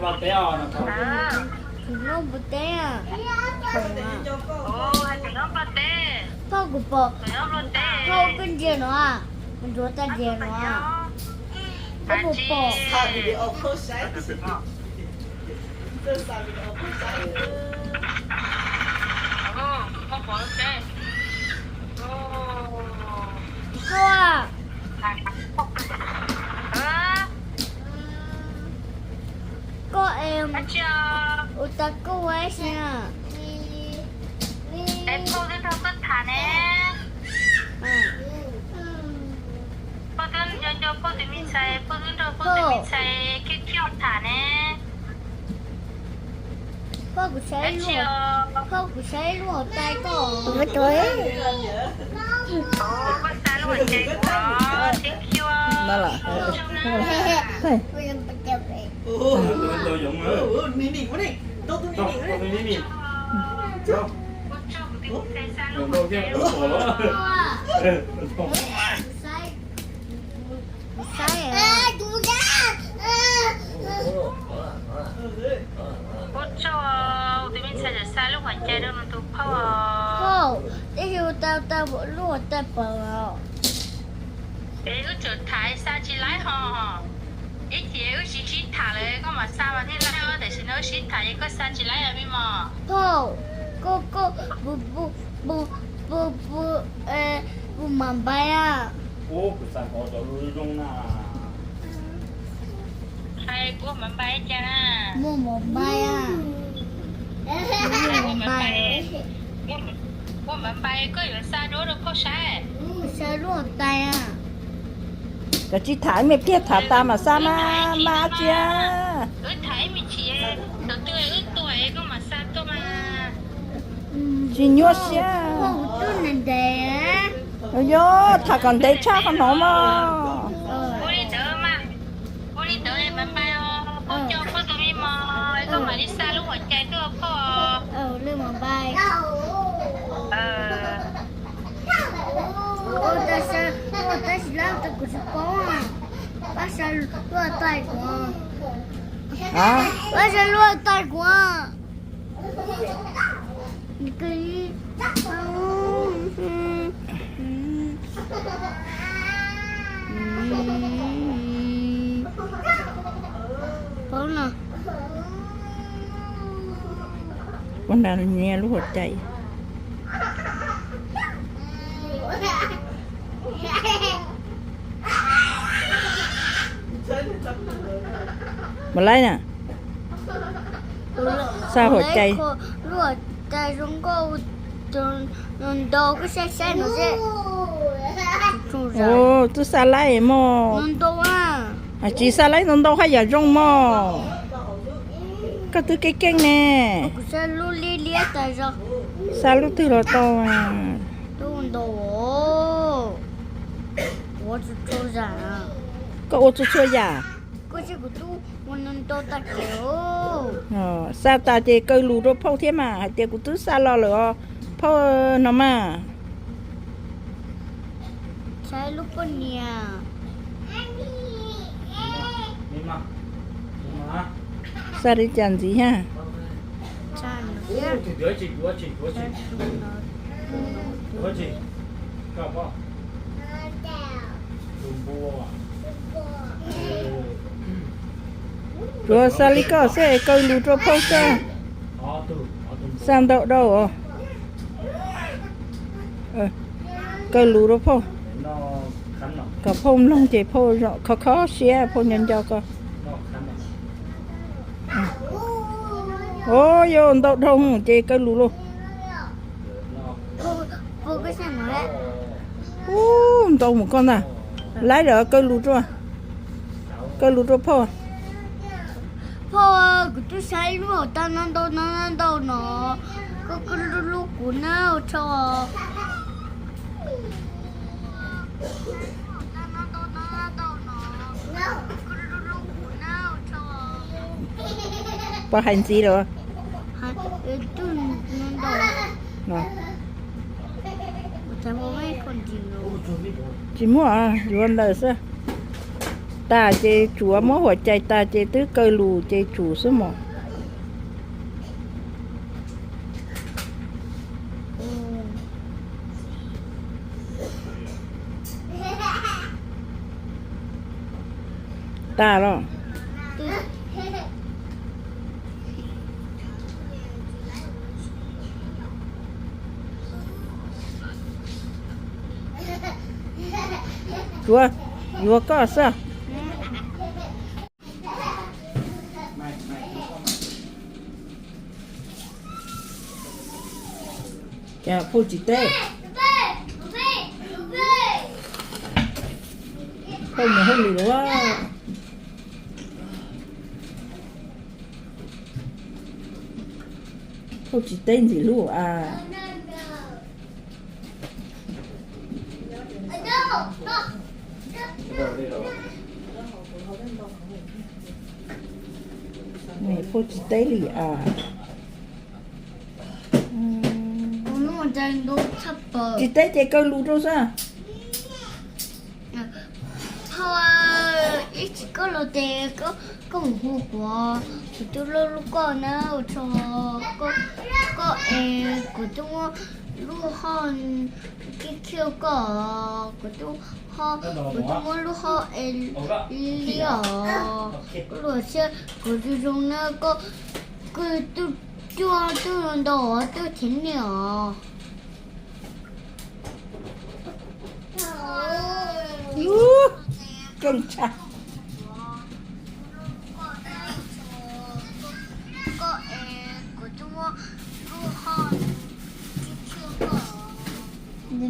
vào té on là thôi thì nó bự té à không à hay thì nó bật tê phao của bò thì nó bật tê phao bên kia nó à mình rửa tay kia nó à có một bò không có tê cô à cô em ủa ta cô ấy nha em cô đến thăm tất thà nè cô đến cho cô đến mình xài cô đến cho cô đến mình xài cái kiểu thà nè phao của sấy luôn phao của sấy luôn ở tay cô cái tuổi có xa luôn chạy của cái kiểu đó là tôi dùng nữa mini quá đi tôi không mini tôi mini không đừng đâu chứ đừng khổ lắm sấy à chú ra cô cho tụi mình xài xa lúc hoàn chạy đâu mà tụi phao cô đây là tao bộ luôn tao bờ để cứ chuột thái xa chỉ lái hò ít thì cứ chỉ thảเลยก็มาxa mà thế là để xin nó chỉ thả cái xa chỉ lái là mi mà cô bu mắm bay à ô cái sản họ cho lui rong na hay của mình bay cha na mua mắm bay à của mình bay của mình bay cóอยู่xa đó đâu có sai sao luôn tay à cái chị thái mẹ biết thả ta mà sao mà chia thái mình chỉ đầu tư tuổi có mà xa tôi mà chị nhớ xia không tôi nên để á ôi yo thả còn đấy cha con nó mà cô đi đỡ mà cô đi đỡ em mình bay cô cho cô tụi mình mà có mà đi xa lúc mà chạy tôi có lưu mắm bay ta chỉ làm ta cũng có à bác sẽ luôn tay của à bác sẽ luôn tay của cái con nào con nào nghe lúc hột chạy mà lấy nè sao hột chạy luôn tay chúng cô đầu cái xe nó sẽ ô tôi sao lấy mà đầu à chỉ sao lấy nó đâu hay giờ rong mà cái thứ cái nè sẽ luôn li tay rồi sao lúc thứ là to à tôi đầu我只抽奖啊 có ô tô chơi giả cái gì của tôi muốn tôi ta kiểu sao ta chỉ cây lù rồi phao thế mà tiền của tôi sao lo rồi phao nó mà sai lúc con nhà đi mà sao đi chẳng gì ha cha ô thì đứa chị không có rồi sao đi có sẽ cây lù rồi phao sao sao đâu cây lù rồi phao nó khăn lắm cả phong long chỉ phao khó xé phao nhân cho co nó khăn lắm ôi yo đâu đông chỉ cây lù luôn cô cái xe nó đấy đâu một con à lái được cây lù rồi phao của tôi sai lúc mà ta nó đâu nó có cái lúc của nó cho có hành gì rồi tôi nó nè Chả có mấy con gì nữa. chỉ mua à, rồi ăn đời sao ta chế chúa mỗiหัวใจ ta chế tứ cây lù chế chủ số một ta đó chúa chúa có sao chà phụ chị tê không mà không lì quá phụ chị tên gì luôn à này phụ chị tên gì à 오늘 장도 찹버. chị tên chơi cây lù đâu sao 파와 일찍 걸을 때 ủng hộ tôi lúc có nào cho có lúc họ cái kêu có tôi họ lúc họ liều lúc xe tôi dùng nó có tôi làm đồ tôi thiên liều kinh chặt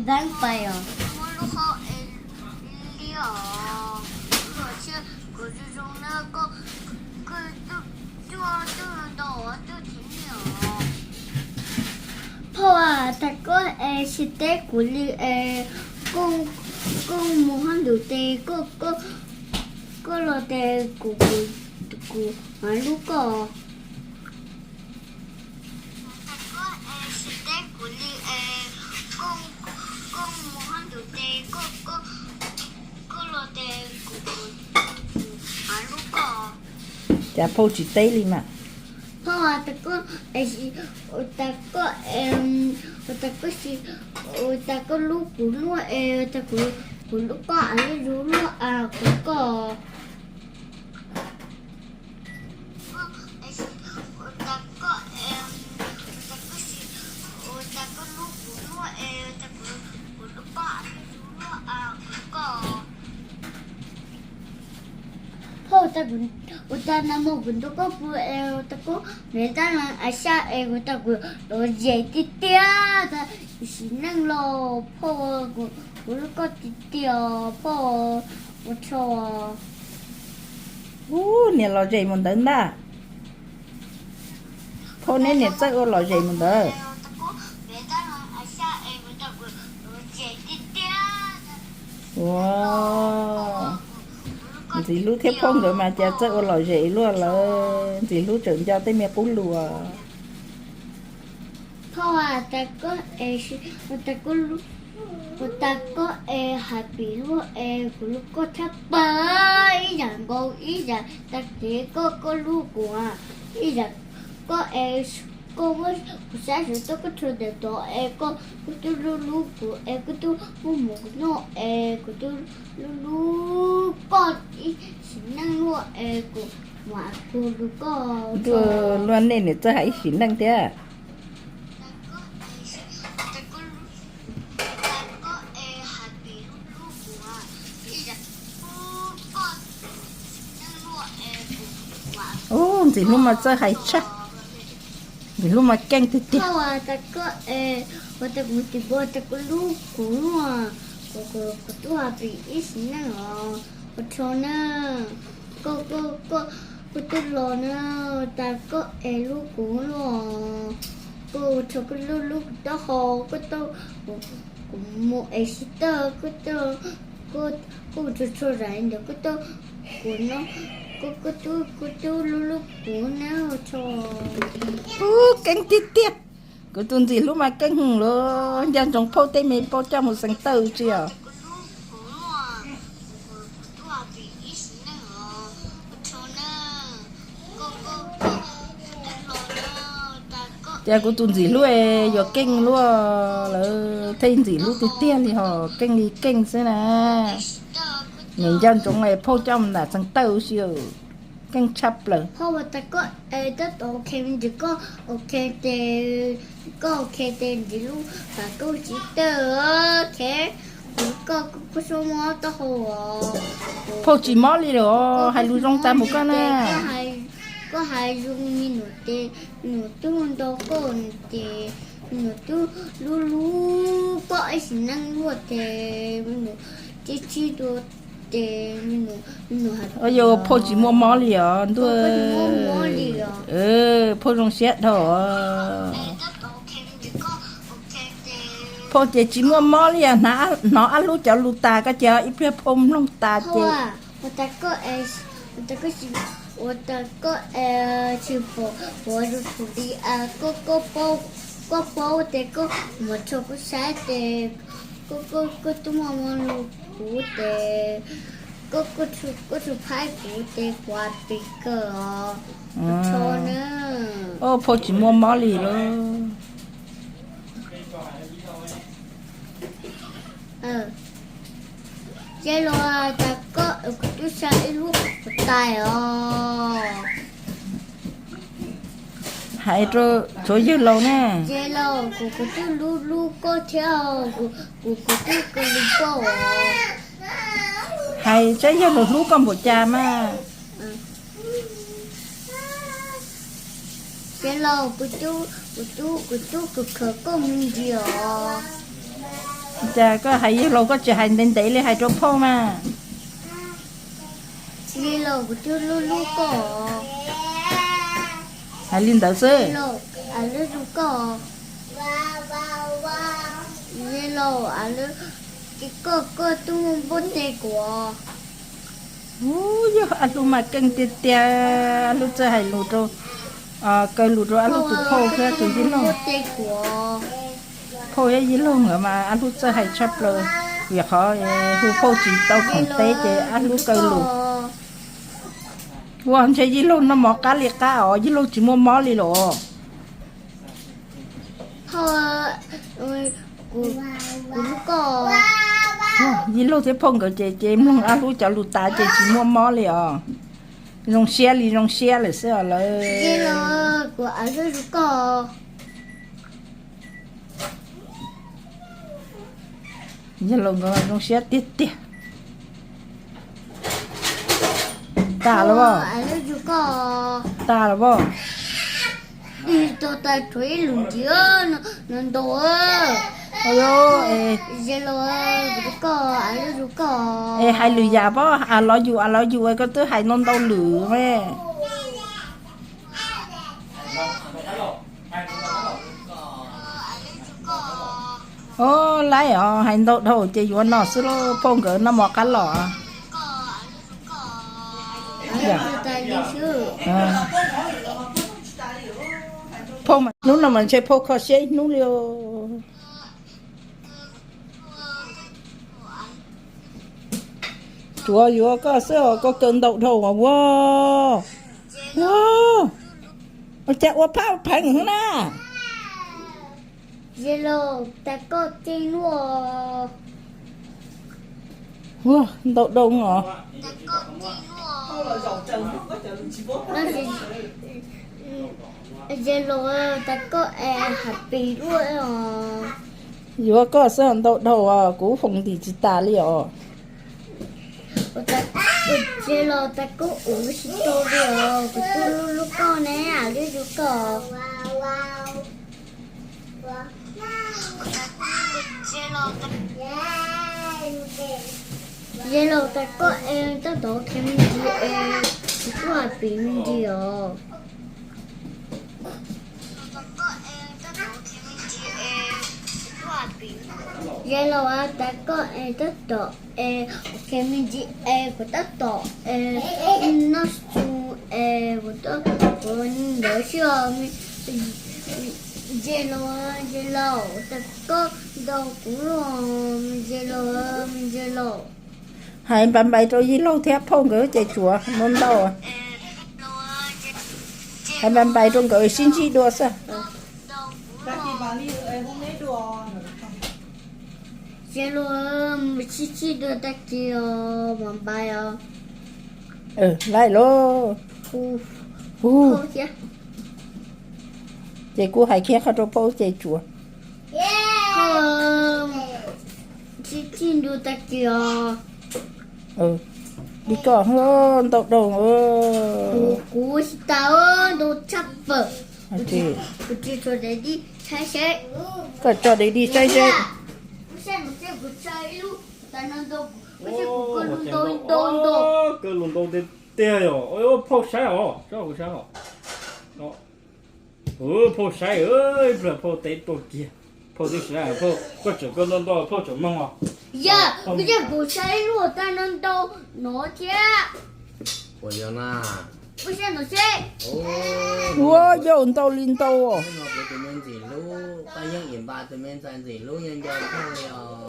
đang phải à thôi ta có sẽ tết của li con muốn ăn đồ tê có lo tê của mà lúc có chả phụ chị tê đi mà thôi ta có lúc của lúc ta của lúc có aiรู้lúc à cũng có thôi ta nằm một bên đó có bữa ta có người ta là ai xa người ta cứ đồ dễ tí tia ta chỉ năng lo po của lúc có tí tia po một chỗ nè lò dày một tấn đã thôi nên nè chắc ô lò dày một tấn wow thì lúc thép không rồi mà cha chắc ô lò dày luôn là thì lúc trưởng cho tới mẹ cún lùa thôi ta có ta có happy luôn của lúc có thắp bay rằng cô ý rằng ta chỉ có lúc của ý rằng có cô mới sáng rồi tôi có chơi để tổ có tôi lúc của có tôi muốn một nó của tôi lúc con ý xin năng luôn của mà cô lúc con luôn nên để cho hãy xin năng thế thì lúc mà chơi hay chắc thì lúc mà canh thì tiếc ta có ta cũng thì bữa ta có lúc cũng có tôi bị ít nữa có cho nó có tôi lo nó ta có lúc cũng lo có cho cái lúc đó họ có tôi một extra có tôi có cho ra được có tôi của nó có tôi lúc của nó cho canh tiếc tiếc cái tuần gì lúc mà canh hùng lo dân trong phô tây mình phô cho một sáng tư chưa cha của tuần gì luôn giờ kinh luôn là thêm gì lúc tiền thì họ kinh đi kinh thế nè nhìn dân chúng này phô trong là thằng tàu siêu kinh chấp rồi เพราะว่าแต่ก็ถ้าโอเคมันจะก็โอเคแต่ก็โอเคแต่ดิลูกแต่ก็จิตเตอร์โอเคก็สมมติตัวหัว phô chỉ mót đi rồi hay lưu trong ta một cái nè ก็ให้ลุงมีหนูเตหนูตู้มันโตก็หนูเตหนูตู้รู้ก็ไอ้สินั่งรู้เตหนูชี้ตัวเตหนูหัด ở giờ phô chỉ mua mót đi rồi tôi phô trong xét thôi phô chỉ mua mót đi à nó ăn lú chảo lú ta cái chợ ít phép ôm lông ta เพราะ chị ว่า我去我的土地啊，个包的个我做不晒的，个都妈妈卤骨的，个出排骨的挂这个哦，不错呢。 ô phô chỉ mua mót đi rồi 这罗啊，大哥，就像一路不带哦。 hãy rồi chỗ dư lâu nè这罗，我就路过跳，我就路过哦。 hãy trái dư lụt lú con bộ cha mà 这罗，我就可够明的哦。 cha có hãy dư lâu có chỉ hành đến đấy là hãy cho phô mà 这罗，我就路过。 hãy lên tàu sư 这罗，路过。这罗，个都不得过。 ui anh luôn mà căng tiệt tiệt anh luôn chơi hãy lụt rồi cây lụt rồi anh luôn tụt phô kia tụi dữ lâu 不得过。 phô ấy dữ lâu nữa mà anh luôn chơi hãy chấp rồi việc họ hú phô chỉ tao không té chứ anh luôn cây lụt wow anh chơi dữ lâu nó mỏ cá liệt cá ở dữ lâu chỉ mua mỏ đi rồi เพราะว่ากูรู้ก่อน dữ lâu thế phong cái chế luôn anh luôn cho lụt ta chế chỉ mua mỏ đi à rong xe là sao là 这个กูอาจจะรู้ก่อน dữ lâu nó rong xe tiệt tiệt ta là กู บ่ อาจจะรู้ก่อน ta làบ่ ดีตัวตาช่วยลุงเดียวนั่นตัว ôi ê เจโร่กูรู้ก่อนอาจจะรู้ก่อน ê hai lười già bó à lo dù ai có tới hai non đâu lửa mẹ ô lấy hai đâu đâu chỉ vô nó xứ lo phong cỡ nó mọt cá lọ อาจจะตายยิ่งชื่อ phong mà lúc nào mình chơi phong khó chơi lúc liều chúa có sữa có cơn đậu thầu mà wow wow ở chạy qua phá phẳng hơn nè เจโร่แต่ก็จริงว่ะ wow đậu đông hả นั่นสิเจโร่แต่ก็หัดปีด้วยอ๋อ chúa có sữa đậu thầu à cú phòng thì chỉ ta liều เจโร่แต่ก็อุ้ยสิโตเดียวกูตู้ลูกก่อนนะอ่ะลูกก่อนเจโร่แต่ก็จะโตแค่ไม่ดีกูหัดปีไม่ดีอ๋อ Yellow ta có tất độ cái mình chỉ của tất độ nó su của tất của đỡ chưa yellow ta có đâu cũng rồi yellow hai bạn bè tôi với lâu thép phong cỡ chạy chùa non đâu à hai bạn bè trong cỡ xin chi đua sao 里哎，我没多。这路七七的大姐哦，王八哟， lại lô 呼 u 呼些， chị cô hay kia khát cho bao chị chùa 七七的大姐哦， đi cỏ hơn tộc đồng 古是大哦，都差不， chị 不知道的地猜谁？ có cho đi đi xây xây 不是不猜路，但能都不是不 Ô, 可 một 能 chén 都 đồ. 都都。 Ô, cái lùn đồ tê tê rồi. Ôi, phô sai rồi. Sao không sao? Đó. Phô sai ơi, rồi phô tê đồ kia. Phô tê sai, phô có chỗ cái lùn đồ, phô chỗ mông à.呀，不是不猜路，但能都挪去，我要那，不是挪去。哦， wow dồn tàu lên tàu 我不对面几路，半夜饮吧对面站几路，人家看了，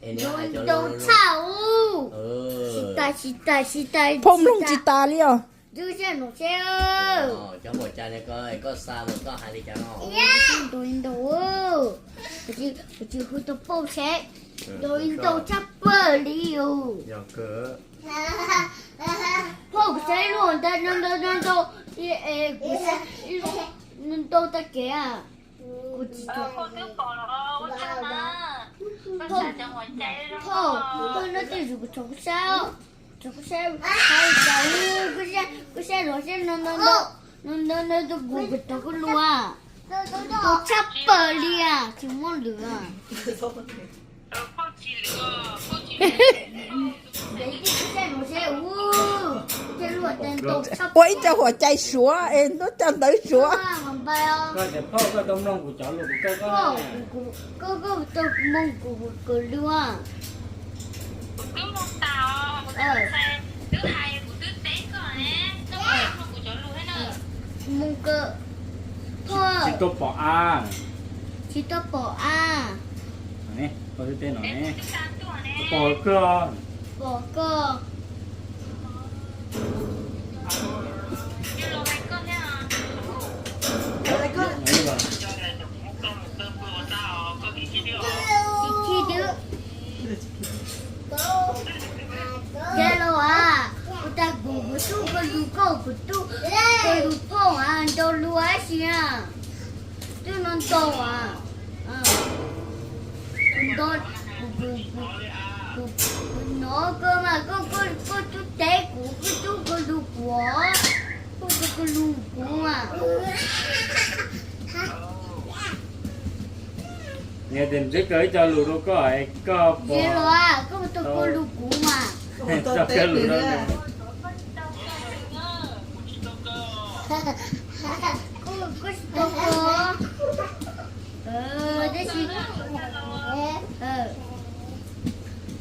哎，你还叫都路？差五，呃，是的， phong lông chị ta liao 就是挪去哦。哦，叫我家那个个啥，我个还得讲哦，多印度哦，不是会都报谁？多印度差不离哦。要个，报谁路？但能都也不是能都得给啊。不知道。 cô tiếp bỏ nó quá chắc mà con sợ cho ngoài chạy luôn thôi nó tự dùng chống sao hay cháu cứ xe nó sẽ nó được gục cái tao con lúa nó chắp bờ đi à chỉ muốn lửa cô chỉ lừa đấy thì cái xe nó sẽ cái lúa tên tao chắp quay cho họ chạy xuống em nó chân tới xuống bằng bay không Cái để phô cái đông đông của cháu luôn cái có tao mong của lúa cứ một tàu một xe thứ hai của thứ tế còn nè nó không của chỗ luôn hết nữa mong cơ chỉ thôi có bỏ ăn. chỉ tao bỏ à Này, có cái tên nó em này. thứ三tuổi nè Bỏ cơ. bỏ cơ như lo hai con nha Đấy rồi. chỉ đứa Hello à, ta bù tu cái lú câu của tu, cái lú phong à, đâu lú á xí à, tu non to à, đó nó cơ mà có tu té của cái lú của, cái lú của mà. Nghe tìm chiếc cưới cho lù đâu có ai có bỏ. Hello à, có một cái lú của mà. Sao cái lù đó. Có đâu có. Đây gì?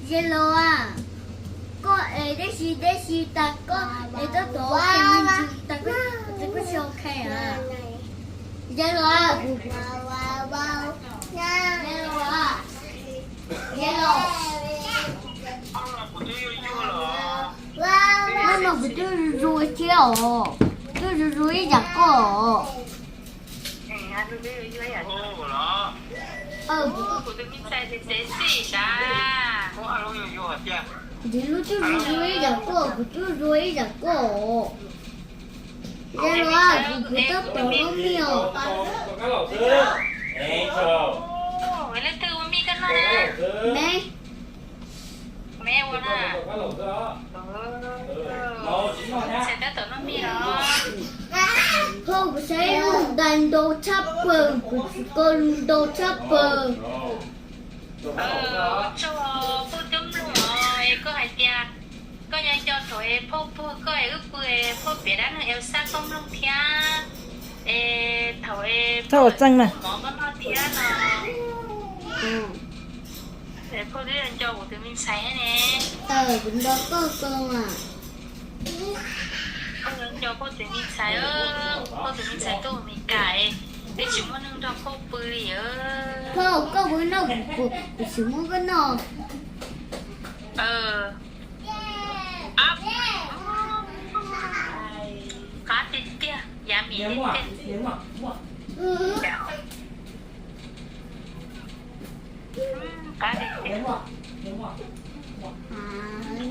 Hello à. Có đây gì ta có đó tổ cái mình ta có show khai à. Hello à. Hello à. Hello. Nó bị tôi rồi chéo. Tôi rồi giặc cổ. của tôi mình xe thì sẽ xỉ ra Thì lúc tôi rồi giặc cổ, tôi rồi giặc cổ. Hello à, của tôi tổ nó miêu. Có cái lẩu sư. Ê, chào. Vậy là từ mà mi cái nó nè Mẹ. mẹ của nó Có cái lẩu sư đó. Lẩu chính rồi nhá. sẽ tới tổ nó mi đó Không sẽ luôn đánh đồ chắp bờ, con đồ chắp bờ. cho phụ tâm rồi có hai tia có nhà cho tuổi phụ có ai ước quê phụ biết ăn em sát không lông thia thầu thầu chân nè mỏ con nó thia nó để phụ đi ăn cho của tụi mình xài nè Cũng đó có con à. không ăn cho phụ tụi mình xài phụ tụi mình xài tụi mình cài để chúng nó nâng cho phụ bưởi Không, có bữa nào của chúng muốn cái nào. áp cá tiền tia giá mì Nhớ tiền mua. tiền Nhớ mua. cái gì Hiểu không? Hiểu không?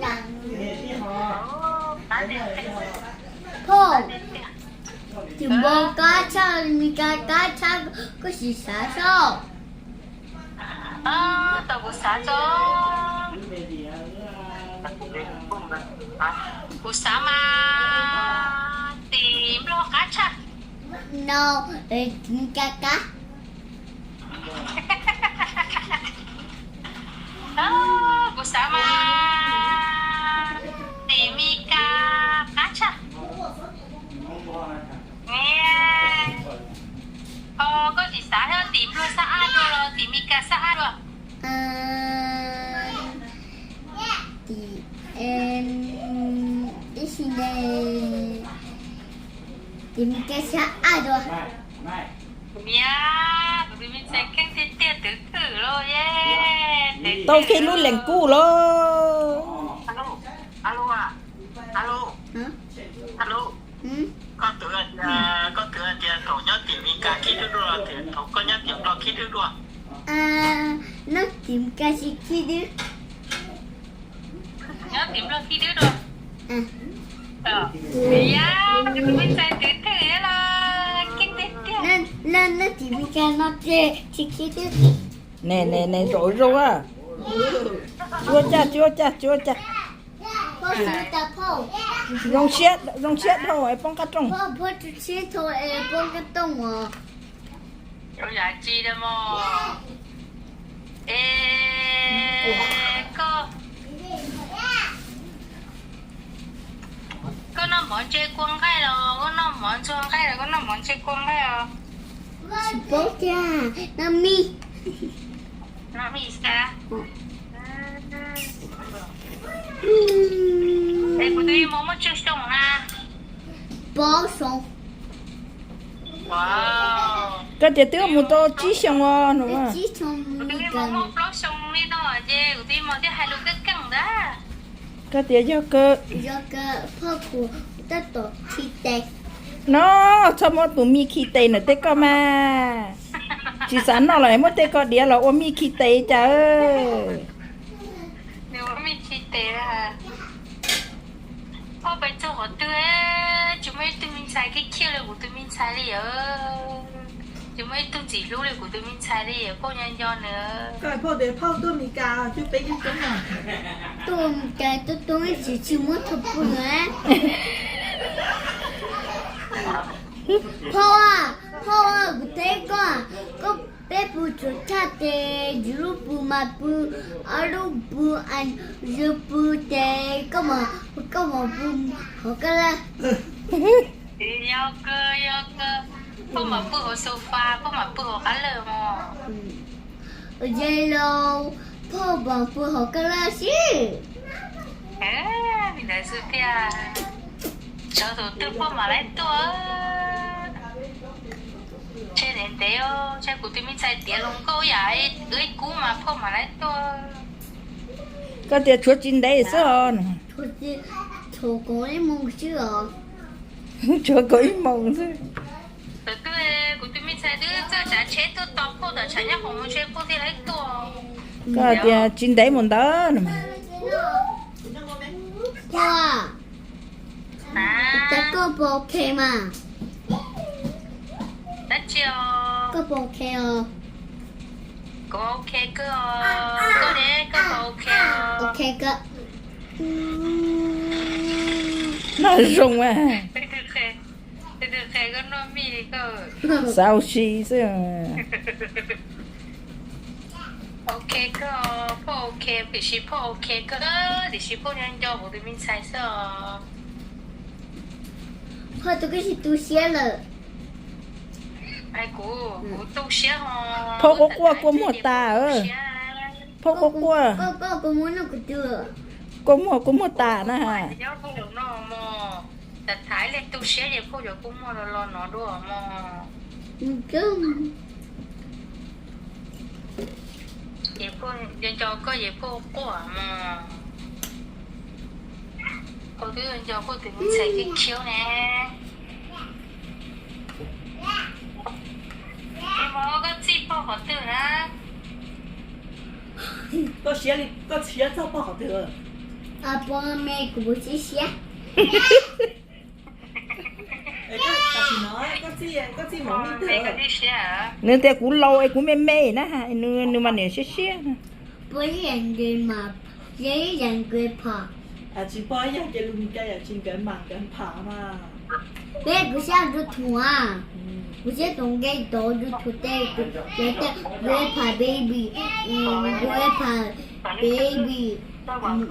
Rằng Hiểu đi hả? cái gì Phô Thì bố cá cha mi cá cha có gì xả sao tao bố xã cho bố xã mà tìm lo cá chắc No, mi cá bố xã mà tìm mi cá chắc nghe có gì xã theo tìm lo xã rồi tìm mi cá xã rồi Thì em đi xin đây thì mi cá xã rồi Này, này. nha tụi mình sẽ căng tiền tiền tử thử rồi yeah tao khi lúc lên cũ lo alo alo à alo hả alo con tưởng thì thổ nhớ tìm mình cả khi được rồi thì thổ con nhớ tìm lo khi được rồi nó tìm cá sĩ khi đi nhớ tìm lo khi được rồi dạ tụi mình sẽ tử thử là kinh tế tiền nó tìm cá nó chơi khi đi nè rồi à chúa chaพ่อซื้อตาพ่อ rong xét thôi ai bông cắt trong พ่อจะซื้อตัวป้องกันต้องเหรอ 有牙记的么？có nó món chơi quăng cái rồi, có nó món chuông cái rồi, có nó món chơi quăng cái rồi. โป๊ะจ้าน้ำมี Nó mì sao? Ê, của tôi muốn một chút sống ha. โป๊ะสอง Wow. cái tiền tiêu một tô chỉ xong rồi đúng không จีชม Của มี tôi กั muốn น một lót sống đi thôi chứ, của tôi muốn cái hai lúa cái cẳng đó. cái tiền cho cơ ยกเกอร์พ่อครูตัดต่อที่แตก nó sao mà tụi mi khi tây nữa tết cơ mà chỉ sẵn nó lại mất tết cơ đĩa là ôm mi khi tây trời Nếu mà mình chỉ tế là bây giờ họ tôi chúng mấy tụi mình xài cái kia là của tụi mình xài đi ở chúng mấy tụi chỉ lúc là của tụi mình xài đi ở cô nhân do nữa ก็พวกเดี๋ยวพ่อตัวมีกาจุ๊บไปจุ๊บตรงไหน ตัวมีการตัวไม่สิชิมุทบุญนะเพราะว่ากูเตะก็เป็นผู้ชดชาติยูปูมาปูอารูปูอันยูปูเตะก็มาปูเขาก็ละ yêu cơ không mà bự ở sofa không mà bự ở cá lờ mà เยลโลพ่อบอกปูเขาก็ละสิ mình đã sự tia cho tụi tôi không mà lấy tôi trên đến thế ô trên của tụi mình xài tiền lông câu vậy ơi cú mà không mà lấy tôi cái tiền chuột chín đấy sao ถูกโกงได้มงชื่อเหรอ chuột có ý mong chứ tụi tôi của tụi mình xài đứa cho trả chế tôi tao cô đã trả nhá không chơi cô thì lấy tôi cái tiền chín đấy một đó mà พ่อ แต่ก็โอเคมา đã chiều ก็โอเคอ๋อ có ok cơ có đấy có ok โอเคก็ nó rung à từ từ có nó mì cơ sao xí chứ ok cơ po ok bị ship po ok cơ thì ship po nhân cho của tụi mình xài sợ พ่อตัวก็สิตูเสียเลย ai của tu xía hò Phô có qua mua tà ơ Phô có qua ก็muốn nóก็ตัว có mua tà nè hả nhớ không được nó mà đặt thái lên tu xía vậy po được cũng mua lo nó đùa mà ก็ vậy po nhân cho có vậy po quả mà có thứ nhân cho có tụi mình xài cái chiếu nè em có cái gì po họ tự hả có xía cho bỏ được à bố mẹ của bố chị xé có gì mà mình Mẹ có được đi xe hả? Nên thế cũng lâu ấy cũng mê mê nè ha, nếu mà nếu xía nè. bố dành người mà giấy dành người phò à chỉ bỏ ra cái lùm cái à chỉ cái mảng cái phá mà bé của sao được thua à bố sẽ tổng cái tổ được thua tê cái người phà baby người phà baby mommy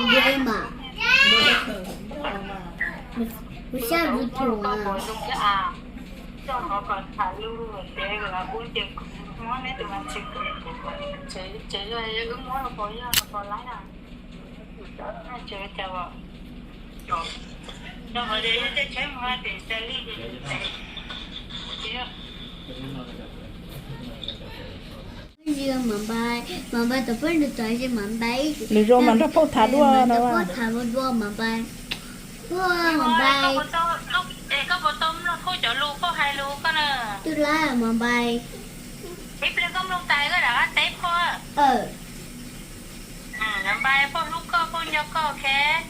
người mà bố sao được thua à Đúng cái à. Cho họ còn thả lưu rồi để là buôn tiền món này tụi mình chỉ rồi ứng món là có lái nào. Chơi chào ạ. Nó ở đây nó chơi mà để chơi đi giờ mà bài tập phân được tới chứ mà bài Lì rồi mà nó phô thả đua nó có thả đua mà bài mà bài có bộ tôm nó thôi chỗ lu có hai lu có nè. tôi là mà bài Tiếp lên không lông tay cái đó tép thôi. Làm bài có lúc có nhóc có ok. Hả?